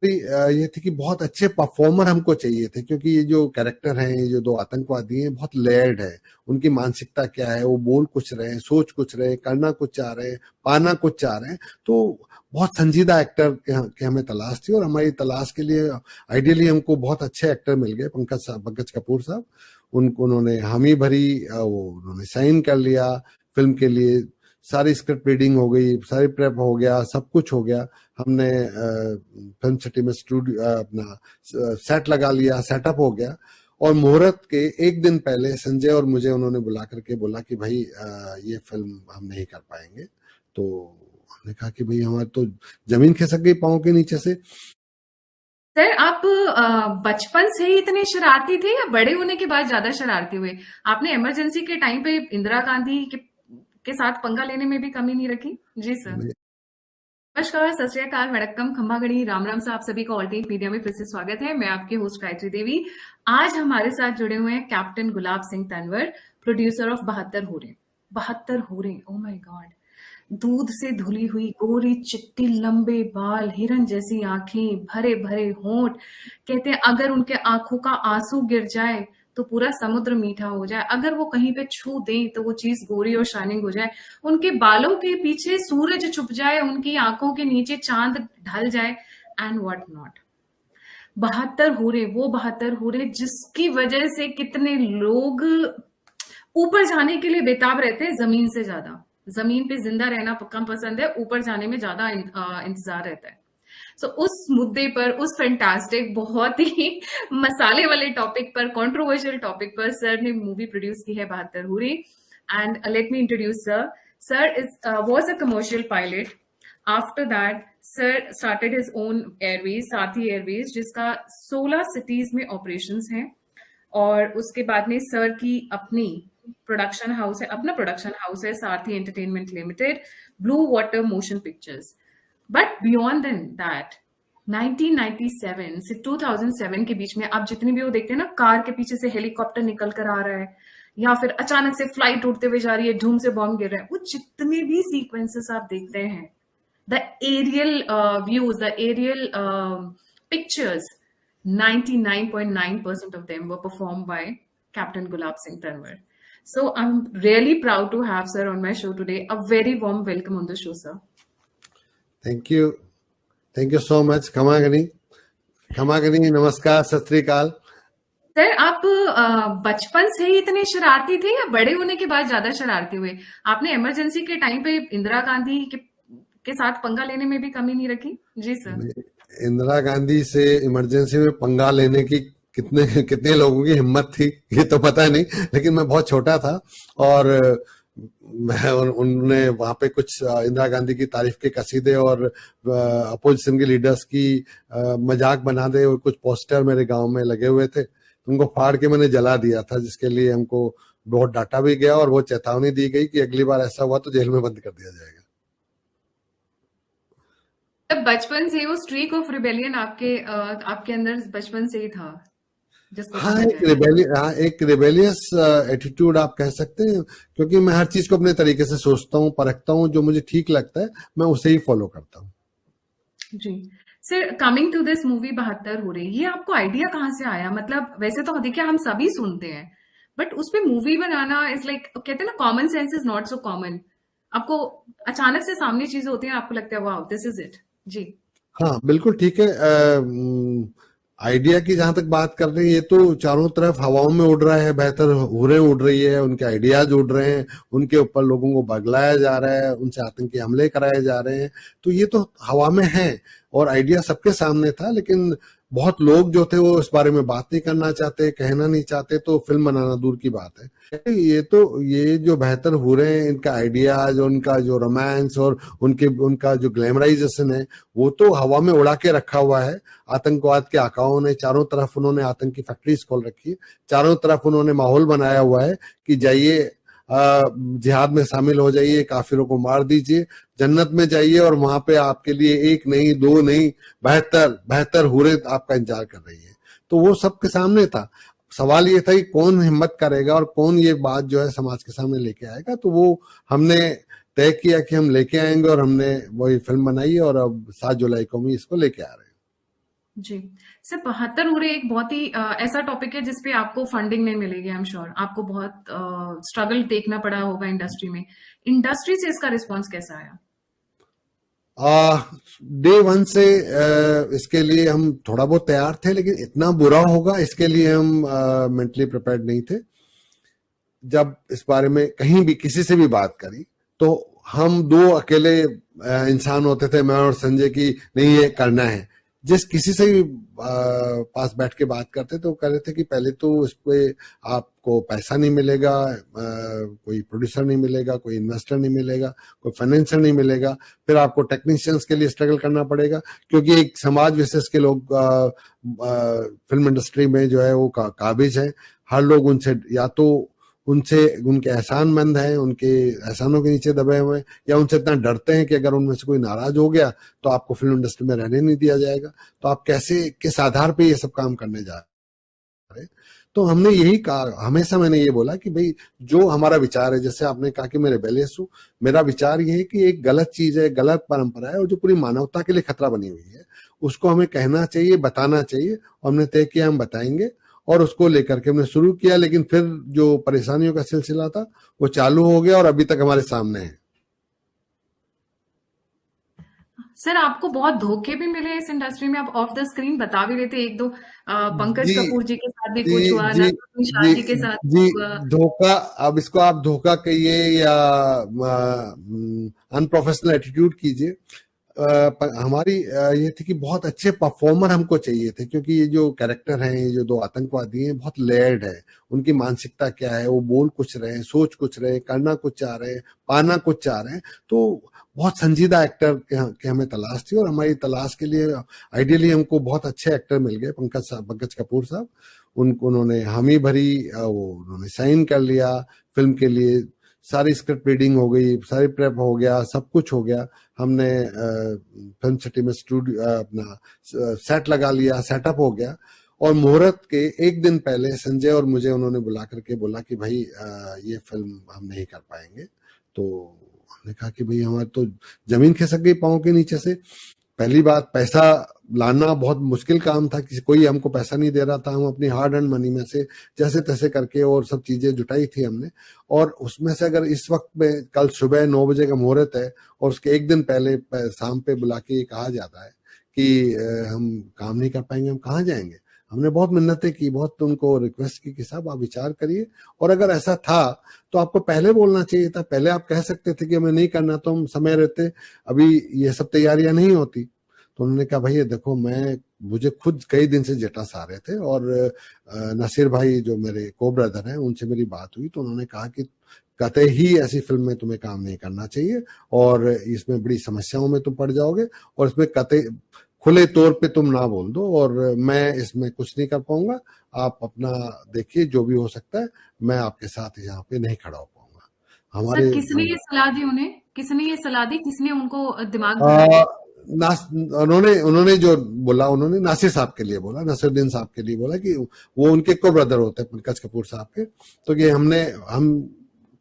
ये थी कि बहुत अच्छे परफॉर्मर हमको चाहिए थे, क्योंकि ये जो कैरेक्टर हैं, ये जो दो आतंकवादी हैं, बहुत लेयर्ड है। उनकी मानसिकता क्या है, वो बोल कुछ रहे हैं, सोच कुछ रहे हैं, करना कुछ चाह रहे हैं, पाना कुछ चाह रहे हैं। तो बहुत संजीदा एक्टर के हमें तलाश थी, और हमारी तलाश के लिए आइडियली हमको बहुत अच्छे एक्टर मिल गए। पंकज कपूर साहब, उनको उन्होंने हामी भरी, वो उन्होंने साइन कर लिया फिल्म के लिए। सारी स्क्रिप्ट रीडिंग हो गई, सारी प्रेप हो गया, सब कुछ हो गया। हमने फिल्म सिटी में स्टूडियो अपना सेट लगा लिया, सेटअप हो गया। और मुहूर्त के एक दिन पहले संजय और मुझे उन्होंने बुला करके बोला कि भाई ये फिल्म हम नहीं कर पाएंगे। तो हमने कहा कि भाई हमारे तो जमीन खिसक गई पाँव के नीचे से। सर, आप बचपन से ही इतने शरारती थे या बड़े होने के बाद ज्यादा शरारती हुए? आपने इमरजेंसी के टाइम पे इंदिरा गांधी के साथ पंगा लेने में भी कमी नहीं रखी। जी सर। नमस्कार, सत श्री अकाल, वड़क्कम, खम्बागड़ी, राम राम से आप सभी का ऑल्टेट मीडिया में फिर से स्वागत है। मैं आपकी होस्ट गायत्री देवी। आज हमारे साथ जुड़े हुए हैं captain Gulab Singh Tanwar, producer of 72 होरे। 72 होरे, ओ माय गॉड। दूध से धुली हुई गोरी चिट्टी, लंबे बाल, हिरन जैसी आंखें, भरे भरे होंठ। कहते हैं अगर उनके आंखों का आंसू गिर जाए तो पूरा समुद्र मीठा हो जाए, अगर वो कहीं पे छू दें तो वो चीज गोरी और शाइनिंग हो जाए, उनके बालों के पीछे सूरज छुप जाए, उनकी आंखों के नीचे चांद ढल जाए, एंड व्हाट नॉट। 72 होरे, वो 72 होरे जिसकी वजह से कितने लोग ऊपर जाने के लिए बेताब रहते हैं जमीन से ज्यादा। जमीन पे जिंदा रहना कम पसंद है, ऊपर जाने में ज्यादा इंतजार रहता है। उस मुद्दे पर, उस फैंटास्टिक, बहुत ही मसाले वाले टॉपिक पर, कंट्रोवर्शियल टॉपिक पर सर ने मूवी प्रोड्यूस की है 72 होरे। And let me introduce sir. Sir is was a commercial pilot. After that sir started his own Airways, Sarathi Airways, जिसका 16 सिटीज में ऑपरेशंस हैं। और उसके बाद में सर की अपनी प्रोडक्शन हाउस है, अपना प्रोडक्शन हाउस है, Sarathi entertainment limited, blue water motion pictures. But beyond then that, 1997 से 2007 के बीच में आप जितनी भी वो देखते हैं ना, कार के पीछे से हेलीकॉप्टर निकल कर आ रहा है, या फिर अचानक से फ्लाइट उड़ते हुए जा रही है, धूम से बॉम्ब गिर रहा है, वो जितने भी सीक्वेंसेस आप देखते हैं, the aerial views, the aerial pictures, 99.9% of them were performed by Captain Gulab Singh Tanwar. So I'm really proud to have sir on my show today. A very warm welcome on the show, sir. Thank you so much. खमागनी, नमस्कार, सत श्री अकाल। Sir, आप बचपन से ही इतने शरारती थे या बड़े होने के बाद ज्यादा शरारती हुए? आपने इमरजेंसी के टाइम पे इंदिरा गांधी के साथ पंगा लेने में भी कमी नहीं रखी। जी सर। इंदिरा गांधी से इमरजेंसी में पंगा लेने की कितने कितने लोगों की हिम्मत थी ये तो पता नहीं, लेकिन मैं बहुत छोटा था और मैं उन्होंने वहां पे कुछ इंदिरा गांधी की तारीफ के कसीदे और अपोजिशन के लीडर्स की मजाक बना दे, कुछ पोस्टर मेरे गांव में लगे हुए थे, उनको फाड़ के मैंने जला दिया था, जिसके लिए हमको बहुत डांटा भी गया और वो चेतावनी दी गई कि अगली बार ऐसा हुआ तो जेल में बंद कर दिया जाएगा। बचपन से वो स्ट्रीक ऑफ रिबेलियन आपके अंदर बचपन से ही था, जिसको हाँ, कहा जाए। एक रिबेलियस एटीट्यूड आप कह सकते हैं, क्योंकि मैं हर चीज को अपने तरीके से सोचता हूँ, परखता हूँ, जो मुझे ठीक लगता है मैं उसे ही फॉलो करता हूँ। जी sir, coming to this movie 72 हो रही, ये आपको आइडिया कहाँ से आया? मतलब वैसे तो देखिए हम सभी सुनते हैं, बट उस पे मूवी बनाना इज लाइक, कहते हैं ना, common sense is not so common. आपको अचानक से सामने चीजें होती हैं, आपको लगता है वाओ दिस इज इट। जी हाँ, बिल्कुल ठीक है। आइडिया की जहां तक बात कर रहे हैं, ये तो चारों तरफ हवाओं में उड़ रहा है, बेहतर हुरें उड़ रही है, उनके आइडियाज उड़ रहे हैं, उनके ऊपर लोगों को बगलाया जा रहा है, उनसे आतंकी हमले कराए जा रहे हैं, तो ये तो हवा में है और आइडिया सबके सामने था। लेकिन बहुत लोग जो थे वो इस बारे में बात नहीं करना चाहते, कहना नहीं चाहते, तो फिल्म बनाना दूर की बात है। ये जो बेहतर हो रहे हैं, इनका आइडियाज, उनका जो रोमांस और उनका जो ग्लैमराइजेशन है, वो तो हवा में उड़ा के रखा हुआ है। आतंकवाद के आकाओं ने चारों तरफ उन्होंने आतंकी फैक्ट्रीज खोल रखी है, चारों तरफ उन्होंने माहौल बनाया हुआ है कि जाइए जिहाद में शामिल हो जाइए, काफिरों को मार दीजिए, जन्नत में जाइए और वहां पे आपके लिए एक नहीं, दो नहीं, बेहतर हुरे आपका इंतजार कर रही है। तो वो सबके सामने था। सवाल ये था कि कौन हिम्मत करेगा और कौन ये बात जो है समाज के सामने लेके आएगा। तो वो हमने तय किया कि हम लेके आएंगे और हमने वही फिल्म बनाई और अब 7 जुलाई को भी इसको लेके आ रहे हैं। जी। सर 72 उड़े एक बहुत ही ऐसा टॉपिक है जिसपे आपको फंडिंग नहीं मिलेगी, आई एम श्योर। आपको बहुत स्ट्रगल देखना पड़ा होगा इंडस्ट्री में। इंडस्ट्री से इसका रिस्पॉन्स कैसा आया? डे वन से इसके लिए हम थोड़ा बहुत तैयार थे, लेकिन इतना बुरा होगा इसके लिए हम मेंटली प्रिपेयर्ड नहीं थे। जब इस बारे में कहीं भी किसी से भी बात करी तो हम दो अकेले इंसान होते थे, मैं और संजय, की नहीं ये करना है। जिस किसी से भी पास बैठ के बात करते तो वो कह रहे थे कि पहले तो इस पे आपको पैसा नहीं मिलेगा, कोई प्रोड्यूसर नहीं मिलेगा, कोई इन्वेस्टर नहीं मिलेगा, कोई फाइनेंसर नहीं मिलेगा, फिर आपको टेक्नीशियंस के लिए स्ट्रगल करना पड़ेगा, क्योंकि एक समाज विशेष के लोग फिल्म इंडस्ट्री में जो है वो काबिज है। हर लोग उनसे या तो उनसे उनके एहसानमंद हैं, उनके एहसानों के नीचे दबे हुए हैं, या उनसे इतना डरते हैं कि अगर उनमें से कोई नाराज हो गया तो आपको फिल्म इंडस्ट्री में रहने नहीं दिया जाएगा। तो आप कैसे किस आधार पे ये सब काम करने जा रहे हैं? तो हमने यही कहा, हमेशा मैंने ये बोला कि भाई जो हमारा विचार है, जैसे आपने कहा कि मैं रेबेलियस हूँ, मेरा विचार ये है कि एक गलत चीज है, गलत परंपरा है और जो पूरी मानवता के लिए खतरा बनी हुई है, उसको हमें कहना चाहिए, बताना चाहिए। और हमने तय किया हम बताएंगे और उसको लेकर के हमने शुरू किया। लेकिन फिर जो परेशानियों का सिलसिला था वो चालू हो गया और अभी तक हमारे सामने है। सर आपको बहुत धोखे भी मिले इस इंडस्ट्री में, आप ऑफ द स्क्रीन बता भी रहे थे एक दो। पंकज जी कपूर जी के साथ भी जी कुछ हुआ, जी नसरुद्दीन शाह जी जी के साथ जी। भी हुआ। धोखा, अब इसको आप धोखा कहिए या अनप्रोफेशनल एटीट्यूड कीजिए। हमारी ये थी कि बहुत अच्छे परफॉर्मर हमको चाहिए थे, क्योंकि ये जो कैरेक्टर हैं, ये जो दो आतंकवादी हैं, बहुत लेयर्ड है। उनकी मानसिकता क्या है, वो बोल कुछ रहे हैं, सोच कुछ रहे हैं, करना कुछ चाह रहे हैं, पाना कुछ चाह रहे हैं। तो बहुत संजीदा एक्टर के हमें तलाश थी, और हमारी तलाश के लिए आइडियली हमको बहुत अच्छे एक्टर मिल गए। पंकज कपूर साहब, उन्होंने हामी भरी, वो उन्होंने साइन कर लिया फिल्म के लिए, सारी स्क्रिप्ट रीडिंग हो गई, सारी प्रेप हो गया, सब कुछ हो गया। हमने फिल्म सिटी में स्टूडियो अपना सेट लगा लिया, सेटअप हो गया। और मुहूर्त के एक दिन पहले संजय और मुझे उन्होंने बुला करके बोला कि भाई ये फिल्म हम नहीं कर पाएंगे। तो हमने कहा कि भाई हमारे तो जमीन खिसक गई पाँव के नीचे से। पहली बात, पैसा लाना बहुत मुश्किल काम था, किसी कोई हमको पैसा नहीं दे रहा था। हम अपनी हार्ड एंड मनी में से जैसे तैसे करके और सब चीजें जुटाई थी हमने। और उसमें से अगर इस वक्त में कल सुबह 9 बजे का मुहूर्त है और उसके एक दिन पहले शाम पे बुला के कहा जाता है कि हम काम नहीं कर पाएंगे, हम कहाँ जाएंगे? हमने बहुत मिन्नतें की, बहुत उनको रिक्वेस्ट की कि साहब आप विचार करिए, और अगर ऐसा था तो आपको पहले बोलना चाहिए था। पहले आप कह सकते थे कि हमें नहीं करना, तो हम समय रहते अभी ये सब तैयारियां नहीं होती। तो उन्होंने कहा भैया देखो, मुझे खुद कई दिन से जटास आ रहे थे, और नसीर भाई जो मेरे को ब्रदर हैं उनसे मेरी बात हुई, तो उन्होंने कहा कि कतई ही ऐसी फिल्म में तुम्हें काम नहीं करना चाहिए, और इसमें बड़ी समस्याओं में तुम पड़ जाओगे, और इसमें कतई खुले तौर पे तुम ना बोल दो, और मैं इसमें कुछ नहीं कर पाऊंगा। आप अपना देखिए, जो भी हो सकता है, मैं आपके साथ यहाँ पे नहीं खड़ा हो पाऊंगा। सर हमारे किसने ये सलाह दी उन्हें? किसने ये सलाह दी? किसने उनको दिमाग भरा? उन्होंने जो बोला, उन्होंने नासिर साहब के लिए बोला, नसरुद्दीन साहब के लिए बोला कि वो उनके को ब्रदर होते हैं पंकज कपूर साहब के। तो ये हम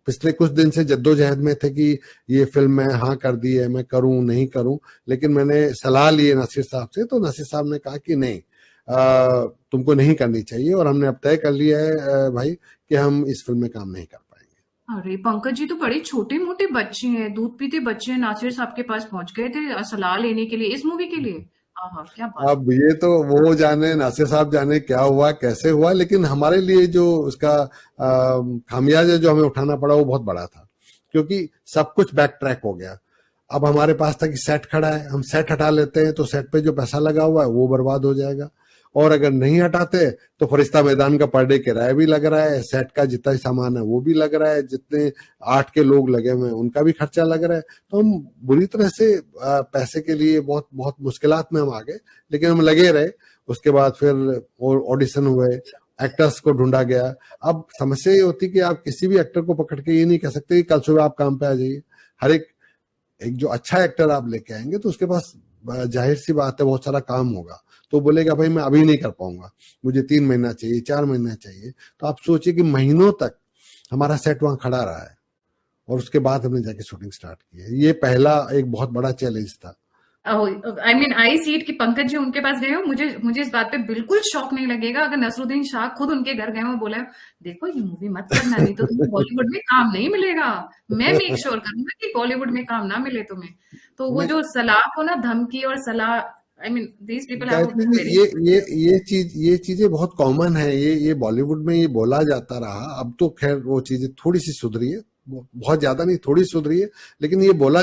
पिछले कुछ दिन से जद्दोजहद में थे कि ये फिल्म मैं हाँ कर दी है, मैं करूं नहीं करूं। लेकिन मैंने सलाह ली नासिर साहब से, तो नासिर साहब ने कहा कि नहीं, तुमको नहीं करनी चाहिए, और हमने अब तय कर लिया है भाई कि हम इस फिल्म में काम नहीं कर पाएंगे। अरे पंकज जी तो बड़े छोटे मोटे बच्चे हैं, दूध पीते बच्चे हैं, नासिर साहब के पास पहुंच गए थे सलाह लेने के लिए इस मूवी के लिए। हाँ, क्या बात। अब ये तो वो जाने, नासिर साहब जाने क्या हुआ कैसे हुआ, लेकिन हमारे लिए जो उसका खामियाजा जो हमें उठाना पड़ा वो बहुत बड़ा था, क्योंकि सब कुछ बैक ट्रैक हो गया। अब हमारे पास था कि सेट खड़ा है, हम सेट हटा लेते हैं तो सेट पे जो पैसा लगा हुआ है वो बर्बाद हो जाएगा, और अगर नहीं हटाते तो फरिश्ता मैदान का पर डे किराया भी लग रहा है, सेट का जितना सामान है वो भी लग रहा है, जितने 8 के लोग लगे हुए हैं उनका भी खर्चा लग रहा है। तो हम बुरी तरह से पैसे के लिए बहुत बहुत मुश्किलात में हम आ गए, लेकिन हम लगे रहे। उसके बाद फिर ऑडिशन हुए, एक्टर्स को ढूंढा गया। अब समस्या ये होती कि आप किसी भी एक्टर को पकड़ के ये नहीं कह सकते कि कल सुबह आप काम पे आ जाइए। हर एक जो अच्छा एक्टर आप लेके आएंगे तो उसके पास जाहिर सी बात है बहुत सारा काम होगा, तो बोलेगा भाई मैं अभी नहीं कर पाऊंगा, मुझे 3 महीना चाहिए, 4 महीना चाहिए। तो आप सोचिए कि महीनों तक हमारा सेट वहां खड़ा रहा है, और उसके बाद हमने जाके शूटिंग स्टार्ट की है। ये पहला एक बहुत बड़ा चैलेंज था। आई मीन आई सीट की पंकज जी उनके पास गए हो, मुझे मुझे इस बात पे बिल्कुल शौक नहीं लगेगा अगर नसरुद्दीन शाह खुद उनके घर गए हो बोले देखो ये मूवी मत करना नहीं तो तुम्हें बॉलीवुड में काम नहीं मिलेगा, मैं मेक श्योर करूंगा कि बॉलीवुड में काम ना मिले तुम्हें। तो वो नहीं, जो सलाह को ना, धमकी और सलाह, I mean these people have Gayatri ji, very. ये चीजें बहुत कॉमन है, ये बॉलीवुड में ये बोला जाता रहा। अब तो खैर वो चीजें थोड़ी सी सुधरी है, बहुत ज्यादा नहीं, थोड़ी सुधरी है, लेकिन ये बोला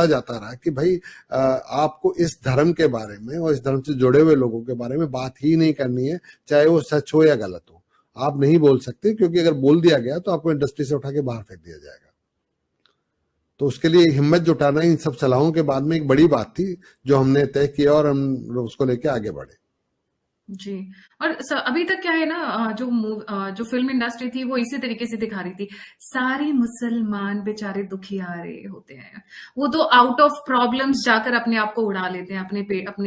जाता रहा कि भाई आपको इस धर्म के बारे में और इस धर्म से जुड़े हुए लोगों के बारे में बात ही नहीं करनी है, चाहे वो सच हो या गलत हो। आप नहीं बोल सकते, क्योंकि अगर बोल दिया गया तो आपको इंडस्ट्री से उठा के बाहर फेंक दिया जाएगा। तो उसके लिए हिम्मत जुटाना इन सब सलाहों के बाद में एक बड़ी बात थी, जो हमने तय किया और हम उसको लेके आगे बढ़े। जी। और अभी तक क्या है ना, जो फिल्म इंडस्ट्री थी वो इसी तरीके से दिखा रही थी, सारे मुसलमान बेचारे दुखियारे होते हैं, वो तो आउट ऑफ प्रॉब्लम्स जाकर अपने आप को उड़ा लेते हैं, अपने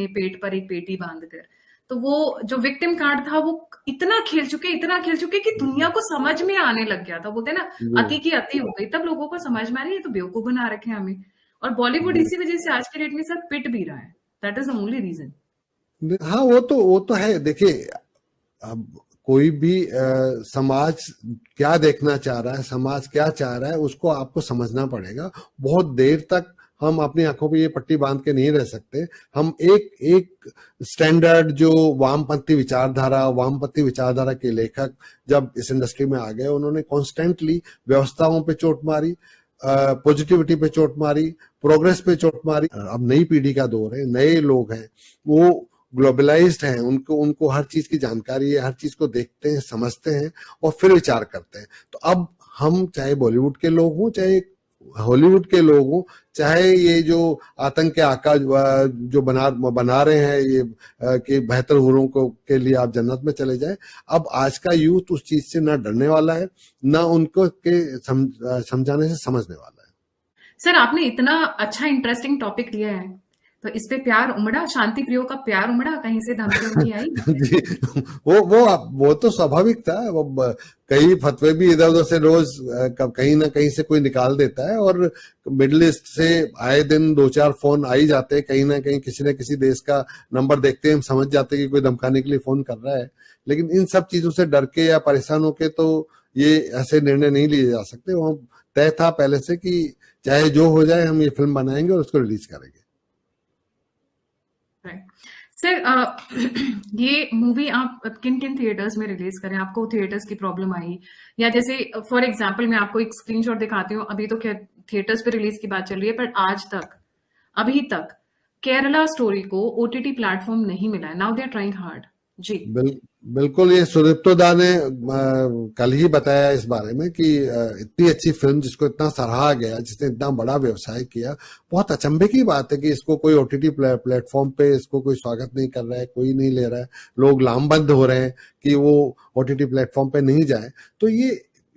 पेट पर एक पेटी बांधकर। तो वो जो विक्टिम कार्ड था वो इतना खेल चुके कि दुनिया को समझ में आने लग गया था। बोलते हैं ना, जी, अति की अति हो गई, तब लोगों को समझ में आ रही है, तो बेवकूफ बना रखे हैं हमें। और बॉलीवुड जी। इसी वजह से आज के डेट में सब पिट भी रहा है। That is the only reason. हाँ, वो तो है। देखिए, अब कोई भी समाज क्या देखना चाह रहा है, समाज क्या चाह रहा है, उसको आपको समझना पड़ेगा। बहुत देर तक हम अपनी आंखों पे ये पट्टी बांध के नहीं रह सकते। हम एक एक स्टैंडर्ड जो वामपंथी विचारधारा के लेखक जब इस इंडस्ट्री में आ गए, उन्होंने कॉन्स्टेंटली व्यवस्थाओं पे चोट मारी, पॉजिटिविटी पे चोट मारी, प्रोग्रेस पे चोट मारी। अब नई पीढ़ी का दौर है, नए लोग हैं, वो ग्लोबलाइज्ड हैं, उनको उनको हर चीज की जानकारी है, हर चीज को देखते हैं, समझते हैं और फिर विचार करते हैं। तो अब हम चाहे बॉलीवुड के लोग हों, चाहे हॉलीवुड के लोग हों, चाहे ये जो आतंक के आका जो बना रहे हैं ये कि बेहतर हूरों को के लिए आप जन्नत में चले जाएं, अब आज का यूथ उस चीज से ना डरने वाला है, ना उनको के समझाने से समझने वाला है। सर आपने इतना अच्छा इंटरेस्टिंग टॉपिक लिया है, तो इस पे प्यार उमड़ा, शांति प्रियो का प्यार उमड़ा, कहीं से धमकी उमकी आई? जी, वो तो स्वाभाविक था। वो कई फतवे भी इधर उधर से रोज कहीं ना कहीं से कोई निकाल देता है, और मिडिल ईस्ट से आए दिन 2-4 फोन आ ही जाते हैं। कहीं ना कहीं किसी न किसी देश का नंबर देखते हैं, हम समझ जाते हैं कि कोई धमकाने के लिए फोन कर रहा है। लेकिन इन सब चीजों से डर के या परेशान होके तो ये ऐसे निर्णय नहीं लिए जा सकते। वो तय था पहले से कि चाहे जो हो जाए, हम ये फिल्म बनाएंगे और उसको रिलीज करेंगे। सर ये मूवी आप किन किन थिएटर्स में रिलीज करें? आपको थिएटर्स की प्रॉब्लम आई, या जैसे फॉर एग्जांपल मैं आपको एक स्क्रीनशॉट दिखाती हूँ, अभी तो थिएटर्स पे रिलीज की बात चल रही है, पर आज तक, अभी तक केरला स्टोरी को ओटीटी प्लेटफॉर्म नहीं मिला है। Now they are trying hard. जी। बिल्कुल, ये सुदीप्तो दा ने कल ही बताया इस बारे में कि इतनी अच्छी फिल्म जिसको इतना सराहा गया, जिसने इतना बड़ा व्यवसाय किया, बहुत अचंभे की बात है कि इसको कोई ओटीटी प्लेटफॉर्म पे इसको कोई स्वागत नहीं कर रहा है, कोई नहीं ले रहा है, लोग लामबंद हो रहे हैं कि वो ओटीटी प्लेटफॉर्म पे नहीं जाए। तो ये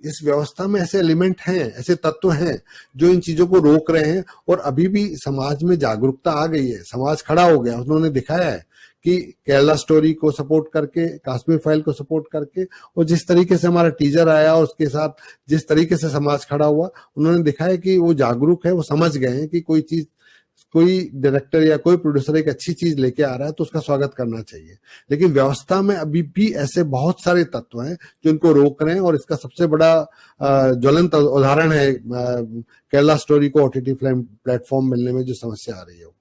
इस व्यवस्था में ऐसे एलिमेंट हैं, ऐसे तत्व हैं जो इन चीजों को रोक रहे हैं। और अभी भी समाज में जागरूकता आ गई है, समाज खड़ा हो गया। उन्होंने दिखाया है कि केरला स्टोरी को सपोर्ट करके, कश्मीर फाइल को सपोर्ट करके, और जिस तरीके से हमारा टीजर आया और उसके साथ जिस तरीके से समाज खड़ा हुआ, उन्होंने दिखाया कि वो जागरूक है, वो समझ गए हैं कि कोई डायरेक्टर या कोई प्रोड्यूसर एक अच्छी चीज लेके आ रहा है तो उसका स्वागत करना चाहिए। लेकिन व्यवस्था में अभी भी ऐसे बहुत सारे तत्व हैं जो इनको रोक रहे हैं, और इसका सबसे बड़ा ज्वलंत उदाहरण है केरला स्टोरी को ओटीटी प्लेटफॉर्म मिलने में जो समस्या आ रही है।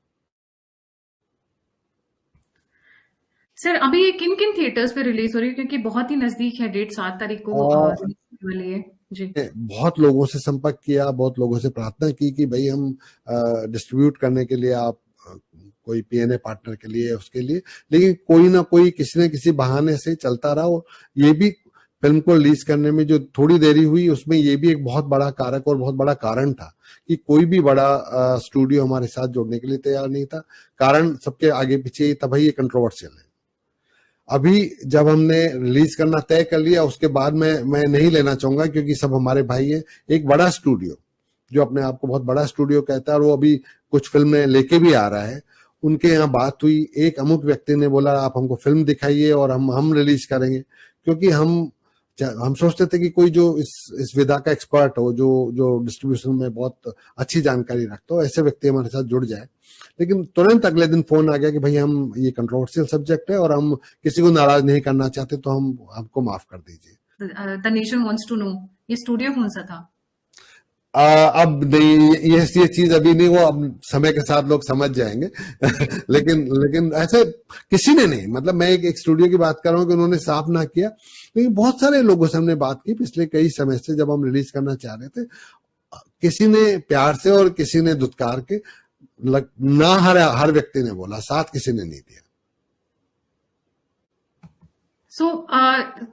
सर अभी ये किन किन थिएटर्स पे रिलीज हो रही है, क्योंकि बहुत ही नजदीक है, डेट 7 तारीख को रिलीज होने वाली है? जी। बहुत लोगों से संपर्क किया, बहुत लोगों से प्रार्थना की कि भाई हम डिस्ट्रीब्यूट करने के लिए आप कोई पीएनए पार्टनर के लिए, उसके लिए, लेकिन कोई ना कोई किसी न किसी बहाने से चलता रहा। और ये भी फिल्म को रिलीज करने में जो थोड़ी देरी हुई, उसमें ये भी एक बहुत बड़ा कारक और बहुत बड़ा कारण था कि कोई भी बड़ा स्टूडियो हमारे साथ जोड़ने के लिए तैयार नहीं था। कारण सबके आगे पीछे था, भाई ये कंट्रोवर्शियल है। अभी जब हमने रिलीज करना तय कर लिया, उसके बाद मैं नहीं लेना चाहूंगा क्योंकि सब हमारे भाई हैं। एक बड़ा स्टूडियो जो अपने आप को बहुत बड़ा स्टूडियो कहता है, और वो अभी कुछ फिल्में लेके भी आ रहा है, उनके यहाँ बात हुई। एक अमुक व्यक्ति ने बोला आप हमको फिल्म दिखाइए और हम रिलीज करेंगे, क्योंकि हम हम सोचते थे कि कोई जो इस विधा का एक्सपर्ट हो, जो डिस्ट्रीब्यूशन में बहुत अच्छी जानकारी रखता हो, ऐसे व्यक्ति हमारे साथ जुड़ जाए। लेकिन तुरंत अगले दिन फोन आ गया कि भाई हम ये कंट्रोवर्शियल सब्जेक्ट है और हम किसी को नाराज नहीं करना चाहते, तो हमको माफ कर दीजिए। The nation wants to know ये स्टूडियो कौन सा था? अब नहीं, ये चीज अभी नहीं, वो अब समय के साथ लोग समझ जाएंगे। लेकिन ऐसे किसी ने नहीं, मतलब मैं एक स्टूडियो की बात कर रहा हूँ कि उन्होंने साफ ना किया, लेकिन बहुत सारे लोगों से हमने बात की पिछले कई समय से, जब हम रिलीज करना चाह रहे थे, किसी ने प्यार से और किसी ने दुत्कार के, ना हर व्यक्ति ने बोला, साथ किसी ने नहीं दिया।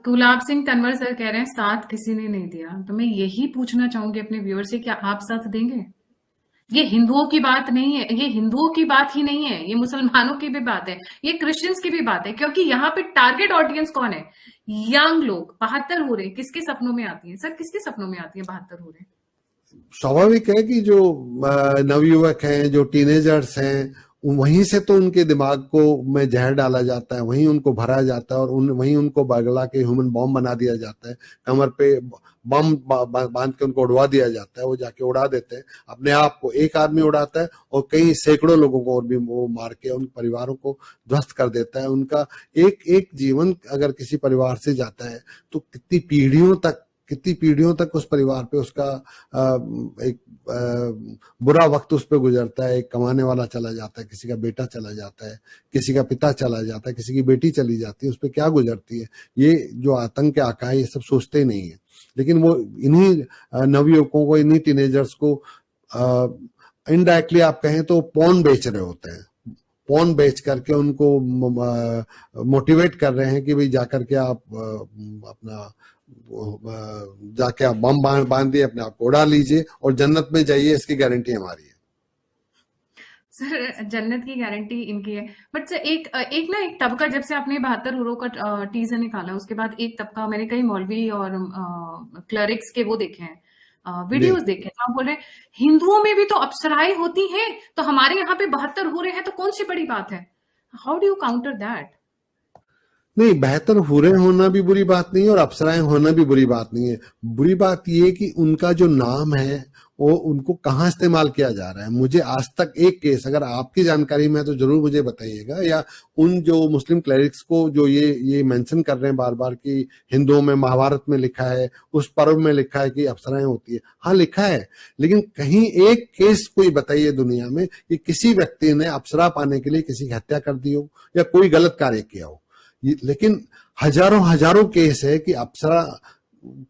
गुलाब सिंह तंवर सर कह रहे हैं साथ किसी ने नहीं दिया, तो मैं यही पूछना चाहूंगी अपने व्यूअर से, क्या आप साथ देंगे? ये हिंदुओं की बात नहीं है, ये हिंदुओं की बात ही नहीं है, ये मुसलमानों की भी बात है, ये क्रिश्चियंस की भी बात है, क्योंकि यहाँ पे टारगेट ऑडियंस कौन है? यंग लोग। 72 हो रहे, किसके सपनों में आती है सर? किसके सपनों में आती है 72 हो रहे? स्वाभाविक है कि जो नवयुवक हैं, जो टीनेजर्स हैं, वहीं से तो उनके दिमाग को में जहर डाला जाता है, वहीं उनको भरा जाता है, और वहीं उनको बगला के ह्यूमन बॉम्ब बना दिया जाता है, कमर पे बम बांध के उनको उड़वा दिया जाता है। वो जाके उड़ा देते हैं अपने आप को। एक आदमी उड़ाता है और कई सैकड़ों लोगों को और भी वो मार के उन परिवारों को ध्वस्त कर देता है। उनका एक एक जीवन अगर किसी परिवार से जाता है तो कितनी पीढ़ियों तक उस परिवार पे उसका एक बुरा वक्त उस पे गुजरता है। एक कमाने वाला चला जाता है, किसी का बेटा चला जाता है, किसी का पिता चला जाता है, किसी की बेटी चली जाती है, उस पे क्या गुजरती है। ये जो आतंक के आका है, ये सब सोचते ही नहीं है, लेकिन वो इन्हीं नवयुवकों को, इन्हीं टीनेजर्स को इनडायरेक्टली आप कहें तो पॉर्न बेच रहे होते हैं। पॉर्न बेच करके उनको मोटिवेट कर रहे हैं कि भाई जाकर के आप अपना जाके आप बम बांध दिए, अपने आप को उड़ा लीजिए और जन्नत में जाइए, इसकी गारंटी हमारी है। सर जन्नत की गारंटी इनकी है, बट सर एक तबका, जब से आपने 72 हुरों का टीजर निकाला, उसके बाद एक तबका, मैंने कई मौलवी और क्लरिक्स के वो देखे हैं, वीडियोस देखे, तो आप बोल रहे हैं हिंदुओं में भी तो अप्सराएं होती हैं, तो हमारे यहाँ पे 72 हो रहे हैं, तो कौन सी बड़ी बात है? How do you counter that? नहीं, 72 हुरे होना भी बुरी बात नहीं है और अप्सराएं होना भी बुरी बात नहीं है। बुरी बात ये कि उनका जो नाम है वो उनको कहाँ इस्तेमाल किया जा रहा है। मुझे आज तक एक केस, अगर आपकी जानकारी में है तो जरूर मुझे बताइएगा, या उन जो मुस्लिम क्लरिक्स को जो ये मेंशन कर रहे हैं बार बार कि हिंदुओं में महाभारत में लिखा है, उस पर्व में लिखा है कि अप्सराएं होती है। हाँ लिखा है, लेकिन कहीं एक केस कोई बताइए दुनिया में कि किसी व्यक्ति ने अप्सरा पाने के लिए किसी की हत्या कर दी हो या कोई गलत कार्य किया हो। लेकिन हजारों केस है कि अप्सरा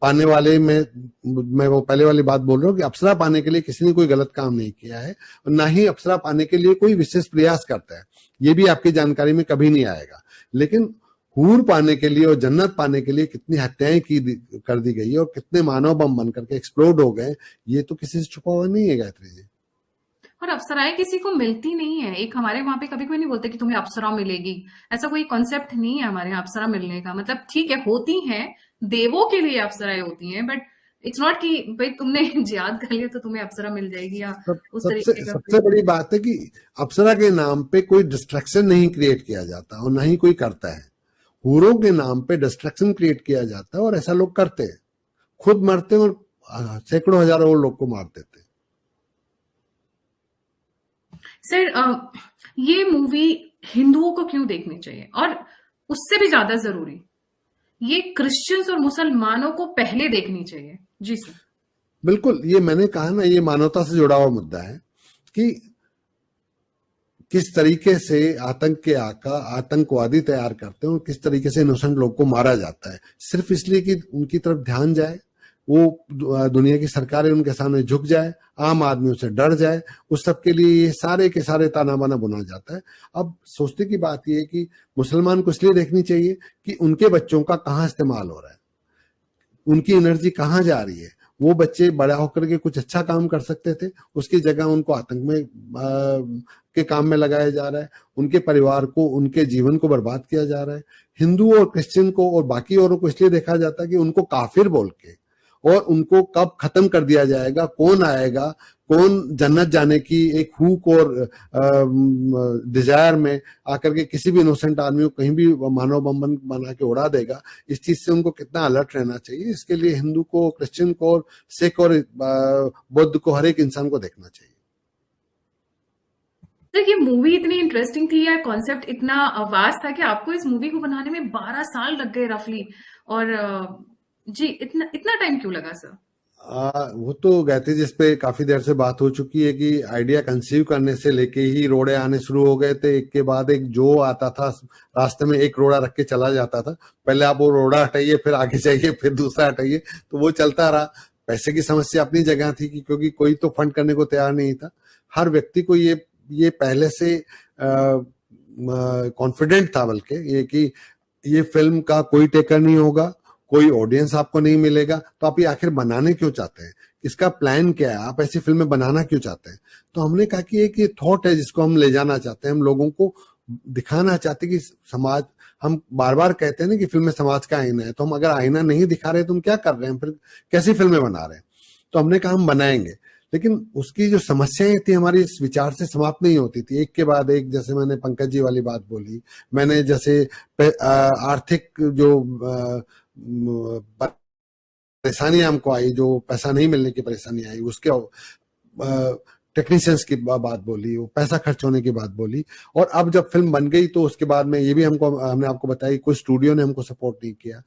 पाने वाले में, मैं वो पहले वाली बात बोल रहा हूँ कि अप्सरा पाने के लिए किसी ने कोई गलत काम नहीं किया है और ना ही अप्सरा पाने के लिए कोई विशेष प्रयास करता है। ये भी आपकी जानकारी में कभी नहीं आएगा। लेकिन हूर पाने के लिए और जन्नत पाने के लिए कितनी हत्याएं कर दी गई और कितने मानव बम बन करके एक्सप्लोड हो गए, ये तो किसी से छुपा हुआ नहीं है गायत्री जी। और अप्सराएं किसी को मिलती नहीं है। एक हमारे वहां पे कभी कोई नहीं बोलते कि तुम्हें अप्सरा मिलेगी, ऐसा कोई कॉन्सेप्ट नहीं है हमारे यहाँ अप्सरा मिलने का। मतलब ठीक है, होती हैं, देवों के लिए अप्सराएं होती हैं, बट इट्स नॉट कि भाई तुमने जिहाद कर लिया तो तुम्हें अप्सरा मिल जाएगी या उस तरीके का। सबसे बड़ी बात है कि अप्सरा के नाम पे कोई डिस्ट्रैक्शन नहीं क्रिएट किया जाता और ना ही कोई करता है। हूरों के नाम पे डिस्ट्रैक्शन क्रिएट किया जाता है और ऐसा लोग करते हैं, खुद मरते हैं और सैकड़ों हजारों लोग को मार देते हैं। सर ये मूवी हिंदुओं को क्यों देखनी चाहिए, और उससे भी ज्यादा जरूरी ये क्रिश्चियंस और मुसलमानों को पहले देखनी चाहिए? जी सर। बिल्कुल, ये मैंने कहा ना, ये मानवता से जुड़ा हुआ मुद्दा है कि किस तरीके से आतंक के आका आतंकवादी तैयार करते हैं और किस तरीके से इनोसेंट लोग को मारा जाता है, सिर्फ इसलिए कि उनकी तरफ ध्यान जाए, वो दुनिया की सरकारें उनके सामने झुक जाए, आम आदमी उसे डर जाए। उस सब के लिए ये सारे के सारे ताना बाना बुना जाता है। अब सोचने की बात यह है कि मुसलमान को इसलिए देखनी चाहिए कि उनके बच्चों का कहाँ इस्तेमाल हो रहा है, उनकी एनर्जी कहाँ जा रही है। वो बच्चे बड़ा होकर के कुछ अच्छा काम कर सकते थे, उसकी जगह उनको आतंक में के काम में लगाया जा रहा है, उनके परिवार को, उनके जीवन को बर्बाद किया जा रहा है। हिंदू और क्रिश्चियन को और बाकी औरों को इसलिए देखा जाता है कि उनको काफिर बोल के, और उनको कब खत्म कर दिया जाएगा, कौन आएगा, कौन जन्नत जाने की एक हुक और डिजायर में आकर के किसी भी इनोसेंट आदमी को कहीं भी मानव बम बना के उड़ा देगा। इस चीज से उनको कितना अलर्ट रहना चाहिए, इसके लिए हिंदू को, क्रिश्चियन को, और सिख और बौद्ध को, हर एक इंसान को देखना चाहिए। सर, ये मूवी इतनी इंटरेस्टिंग थी या कॉन्सेप्ट इतना वास्ट था कि आपको इस मूवी को बनाने में 12 साल लग गए रफली, और जी इतना इतना टाइम क्यों लगा सर? वो तो गायत्री जिस पे काफी देर से बात हो चुकी है कि आइडिया कंसीव करने से लेके ही रोड़े आने शुरू हो गए थे, एक के बाद एक जो आता था रास्ते में एक रोड़ा रख के चला जाता था। पहले आप वो रोड़ा हटाइए, फिर आगे जाइए, फिर दूसरा हटाइए, तो वो चलता रहा। पैसे की समस्या अपनी जगह थी कि क्योंकि कोई तो फंड करने को तैयार नहीं था। हर व्यक्ति को ये पहले से कॉन्फिडेंट था बल्कि ये कि ये फिल्म का कोई टेकर नहीं होगा, कोई ऑडियंस आपको नहीं मिलेगा, तो आप ये आखिर बनाने क्यों चाहते हैं, इसका प्लान क्या है, आप ऐसी फिल्में बनाना क्यों चाहते हैं। तो हमने कहा कि एक ये थॉट है जिसको हम ले जाना चाहते हैं, हम लोगों को दिखाना चाहते हैं कि समाज, हम बार बार कहते हैं ना कि फिल्में समाज का आईना है, तो हम अगर आईना नहीं दिखा रहे तो हम क्या कर रहे हैं, फिर कैसी फिल्में बना रहे हैं। तो हमने कहा हम बनाएंगे, लेकिन उसकी जो समस्याएं थी हमारी इस विचार से समाप्त नहीं होती थी, एक के बाद एक। जैसे मैंने पंकज जी वाली बात बोली, मैंने जैसे आर्थिक जो परेशानी हमको आई, जो पैसा नहीं मिलने की परेशानी आई, उसके टेक्नीशियंस की बात बोली, वो पैसा खर्च होने की बात बोली। और अब जब फिल्म बन गई तो उसके बाद में ये भी हमने आपको बताया, कोई स्टूडियो ने हमको सपोर्ट नहीं किया।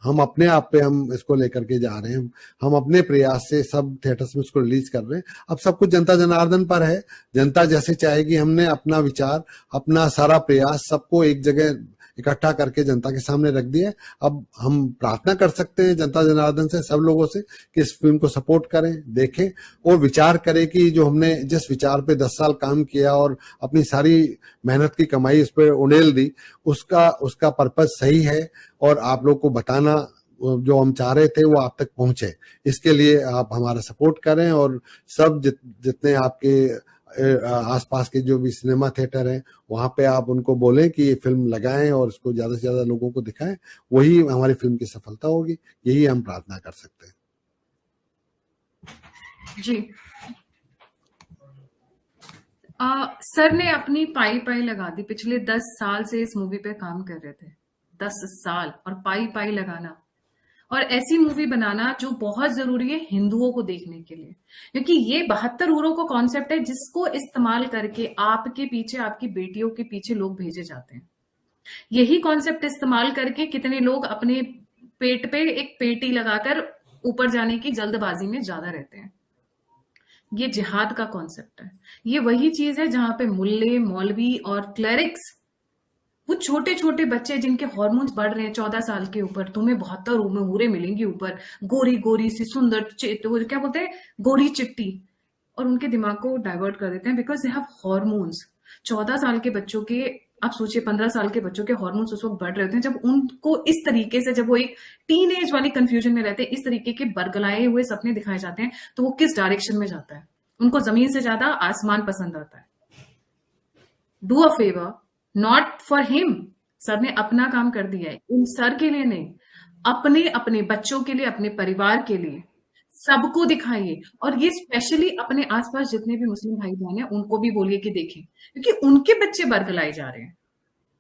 हम अपने आप पे हम इसको लेकर के जा रहे हैं, हम अपने प्रयास से सब थिएटर्स में इसको रिलीज कर रहे हैं। अब सब कुछ जनता जनार्दन पर है, जनता जैसे चाहेगी। हमने अपना विचार, अपना सारा प्रयास सबको एक जगह इकट्ठा करके जनता के सामने रख दिया है। अब हम प्रार्थना कर सकते हैं जनता जनार्दन से, सब लोगों से, कि इस फिल्म को सपोर्ट करें, देखें और विचार करें कि जो हमने जिस विचार पे 10 साल काम किया और अपनी सारी मेहनत की कमाई इस पर उड़ेल दी, उसका पर्पज सही है, और आप लोग को बताना जो हम चाह रहे थे वो आप तक पहुंचे। इसके लिए आप हमारा सपोर्ट करें, और सब जितने आपके आसपास के जो भी सिनेमा थिएटर हैं वहां पे आप उनको बोलें कि ये फिल्म लगाएं और इसको ज्यादा से ज्यादा लोगों को दिखाएं। वही हमारी फिल्म की सफलता होगी, यही हम प्रार्थना कर सकते हैं। जी सर ने अपनी पाई पाई लगा दी, पिछले 10 साल से इस मूवी पे काम कर रहे थे, 10 साल, और पाई पाई लगाना और ऐसी मूवी बनाना जो बहुत जरूरी है हिंदुओं को देखने के लिए, क्योंकि ये 72 ऊरों का कॉन्सेप्ट है जिसको इस्तेमाल करके आपके पीछे, आपकी बेटियों के पीछे लोग भेजे जाते हैं। यही कॉन्सेप्ट इस्तेमाल करके कितने लोग अपने पेट पे एक पेटी लगाकर ऊपर जाने की जल्दबाजी में ज्यादा रहते हैं। ये जिहाद का कॉन्सेप्ट है। ये वही चीज है जहां पे मुल्ले, मौलवी और क्लेरिक्स, वो छोटे छोटे बच्चे जिनके हार्मोन्स बढ़ रहे हैं 14 साल के ऊपर, तुम्हें 72 हूरें मिलेंगी ऊपर, गोरी गोरी सी सुंदर, वो क्या बोलते हैं, गोरी चिट्टी, और उनके दिमाग को डाइवर्ट कर देते हैं बिकॉज दे हैव हार्मोन्स। 14 साल के बच्चों के, आप सोचिए 15 साल के बच्चों के हार्मोन्स उस वक्त बढ़ रहे होते हैं, जब उनको इस तरीके से, जब वो एक टीन एज वाली कंफ्यूजन में रहते हैं, इस तरीके के बरगलाए हुए सपने दिखाए जाते हैं, तो वो किस डायरेक्शन में जाता है। उनको जमीन से ज्यादा आसमान पसंद आता है। Do a favour, not for him. Sir ने अपना काम कर दिया है, इन सर के लिए नहीं, अपने अपने बच्चों के लिए, अपने परिवार के लिए, सबको दिखाइए। और ये स्पेशली अपने आसपास जितने भी मुस्लिम भाई बहन हैं उनको भी बोलिए कि देखें, क्योंकि उनके बच्चे बरगलाए जा रहे हैं,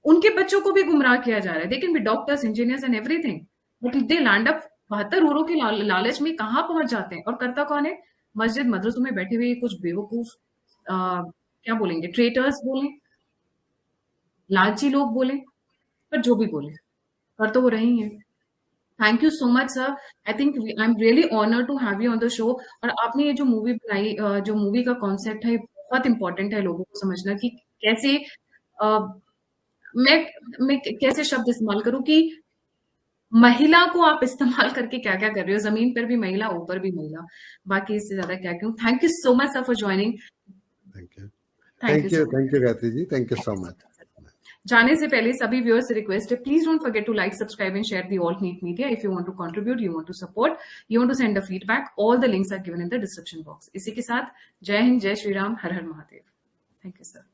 उनके बच्चों को भी गुमराह किया जा रहा है। They can be doctors, engineers and everything, but they land up 72 ऊरों के लालच में कहां पहुंच जाते हैं। और करता कौन है? मस्जिद मदरसों में बैठे हुए कुछ बेवकूफ, क्या बोलेंगे, ट्रेटर्स बोले, लालची लोग बोले, पर जो भी बोले, कर तो वो रही है। Thank you so much sir. I think I am really honoured to have you on the show. और आपने ये जो मूवी बनाई, जो मूवी का कॉन्सेप्ट है, बहुत इंपॉर्टेंट है लोगों को समझना कि कैसे, मैं कैसे शब्द इस्तेमाल करूं कि महिला को आप इस्तेमाल करके क्या क्या कर रहे हो, जमीन पर भी महिला, ऊपर भी महिला, बाकी इससे ज्यादा क्या क्यों। Thank you so much sir for joining. Thank you Gayatri ji, thank you so much. जाने से पहले सभी व्यूअर्स से रिक्वेस्ट है, please don't forget to like, subscribe and share the alt neat media. If you want to contribute, you want to support, you want to send a feedback, all the links are given in the description box. इसी के साथ जय हिंद, जय श्री राम, हर हर Mahadev. Thank you sir.